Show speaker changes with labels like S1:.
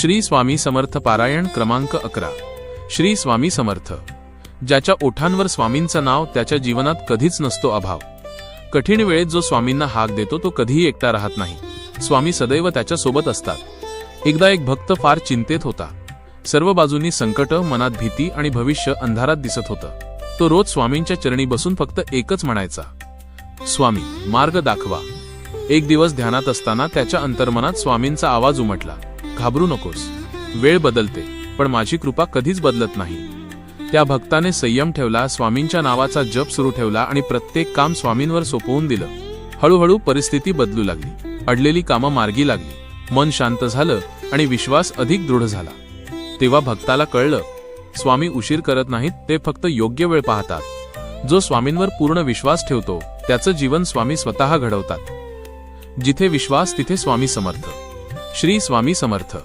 S1: श्री स्वामी समर्थ पारायण क्रमांक 11। श्री स्वामी समर्थ। ज्याच्या ओठांवर स्वामींचं नाव त्याच्या जीवनात कधीच नसतो अभाव। कठीण वेळेत जो स्वामींना हाक देतो तो कधीही एकटा राहत नाही। स्वामी सदैव त्याच्या सोबत असतात। एकदा एक भक्त फार चिंतेत होता। सर्व बाजूंनी संकट, मनात भीती आणि भविष्य अंधारात दिसत होतं। तो रोज स्वामींच्या चरणी बसून फक्त एकच म्हणायचा, स्वामी मार्ग दाखवा। एक दिवस ध्यानात असताना त्याच्या अंतर्मनात स्वामींचा आवाज उमटला, घाबरू नकोस, वेळ बदलते पण माझी कृपा कधीच बदलत नाही। त्या भक्ताने संयम ठेवला, स्वामींच्या नावाचा जप सुरू ठेवला आणि प्रत्येक काम स्वामींवर सोपवून दिलं। हळूहळू परिस्थिती बदलू लागली, अडलेली कामं मार्गी लागली, मन शांत झालं आणि विश्वास अधिक दृढ झाला। तेव्हा भक्ताला कळलं, स्वामी उशीर करत नाहीत, ते फक्त योग्य वेळ पाहतात। जो स्वामींवर पूर्ण विश्वास ठेवतो त्याचं जीवन स्वामी स्वतः घडवतात। जिथे विश्वास तिथे स्वामी समर्थ। श्री स्वामी समर्थ।